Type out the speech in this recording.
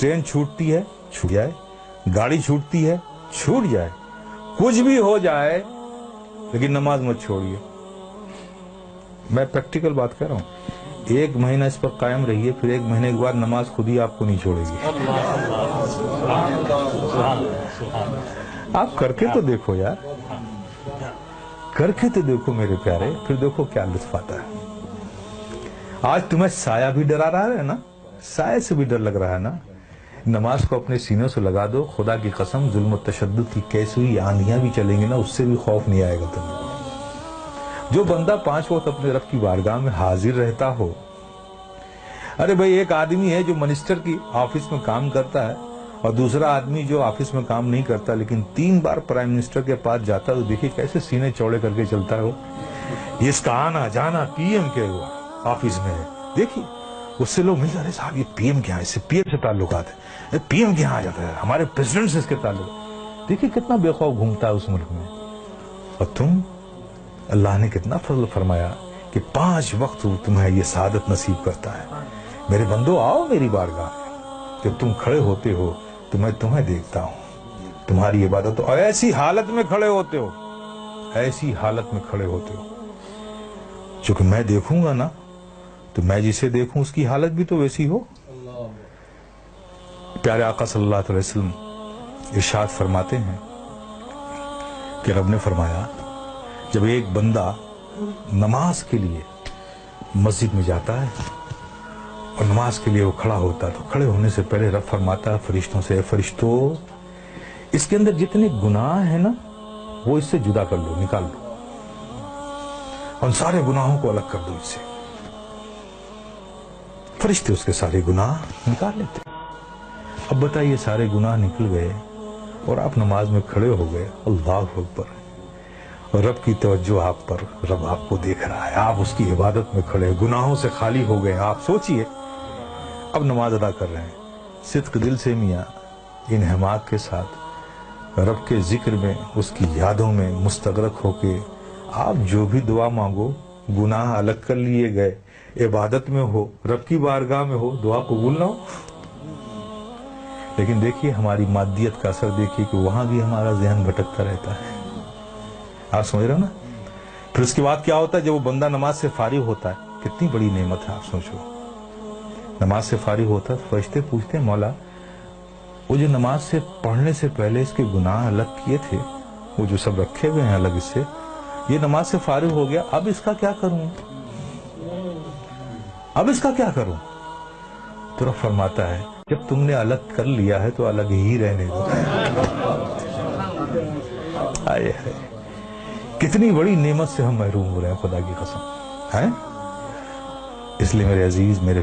Train छूटती है छूट जाए, गाड़ी छूटती है छूट जाए, कुछ भी हो जाए, लेकिन नमाज मत छोड़िए। मैं प्रैक्टिकल बात कर रहा हूं। 1 महीना इस पर कायम रहिए, फिर 1 महीने के बाद नमाज खुद ही आपको नहीं छोड़ेगी। आप करके तो देखो यार, करके तो देखो मेरे प्यारे, फिर देखो क्या लुत्फ आता है। आज तुम्हें साया भी डरा रहा है ना, साये से भी डर लग रहा है ना, नमाज को अपने सीनों से लगा दो। खुदा की कसम, जुल्म और तशद्दुद की कैसी हुई आंधियां भी चलेंगी ना, उससे भी खौफ नहीं आएगा तुम्हें। जो बंदा 5 वक्त अपने रब की बारगाह में हाजिर रहता हो। अरे भाई, एक आदमी है जो मिनिस्टर की ऑफिस में काम करता है, और दूसरा आदमी जो ऑफिस में काम नहीं करता लेकिन 3 बार प्राइम मिनिस्टर के पास जाता है, तो देखिए कैसे सीने चौड़े करके चलता है वो। ये इसका आना जाना पीएम के ऑफिस में है। देखिए उससे लोग मिलते, अरे साहब ये पीएम क्या है, इससे पीएम से ताल्लुकात है, पीएम क्या आ जाता है, हमारे प्रेसिडेंट से इसके ताल्लुक। देखिए कितना बेखौफ घूमता है उस मुल्क में। और तुम, अल्लाह ने कितना फजल फरमाया कि 5 वक्त तुम्हें ये सादत नसीब करता है। मेरे बंदो, आओ मेरी बारगाह में। जब तुम खड़े होते हो तो मैं तुम्हें देखता हूं, तुम्हारी इबादत, और ऐसी हालत में खड़े होते हो, ऐसी हालत में खड़े होते हो, चूंकि मैं देखूंगा ना, तो मैं जिसे देखूं उसकी हालत भी तो वैसी हो। प्यारे आका सल्लल्लाहु अलैहि वसल्लम इरशाद फरमाते हैं कि रब ने फरमाया, जब एक बंदा नमाज के लिए मस्जिद में जाता है और नमाज के लिए वो खड़ा होता है, तो खड़े होने से पहले रब फरमाता है फरिश्तों से, फरिश्तों, इसके अंदर जितने गुनाह हैं ना, वो इससे जुदा कर लो, निकाल लो, और सारे गुनाहों को अलग कर दो इससे। फरिश्ते उसके सारे गुनाह निकाल लेते। अब बताइए, सारे गुनाह निकल गए और आप नमाज में खड़े हो गए, अल्लाह अकबर, और रब की तवज्जो आप पर, रब आपको देख रहा है, आप उसकी इबादत में खड़े, गुनाहों से खाली हो गए। आप सोचिए, अब नमाज अदा कर रहे हैं, सिद्क दिल से मियाँ इन हिमाक के साथ रब के जिक्र में, उसकी यादों में मुस्तगरक होके आप जो भी दुआ मांगो, गुनाह अलग कर लिए गए, इबादत में हो, रब की बारगाह में हो, दुआ कबूल ना हो। लेकिन देखिए हमारी मादियत का असर देखिए कि वहां भी हमारा ज़हन भटकता रहता है। आप समझ रहे हो ना। फिर उसके बाद क्या होता है, जब वो बंदा नमाज से फारिग होता है, कितनी बड़ी नेमत है आप सोचो। नमाज से फारिग होता है, फरिश्ते पूछते हैं, मौला वो जो नमाज से पढ़ने से पहले इसके गुनाह अलग किए थे, वो जो सब रखे हुए हैं अलग इससे, ये नमाज से फारिग हो गया, अब इसका क्या करूं, अब इसका क्या करूं। तो रब फरमाता है, जब तुमने अलग कर लिया है तो अलग ही रहने दो। आए है, कितनी बड़ी नेमत से हम महरूम हो रहे हैं, खुदा की कसम है। इसलिए मेरे अजीज, मेरे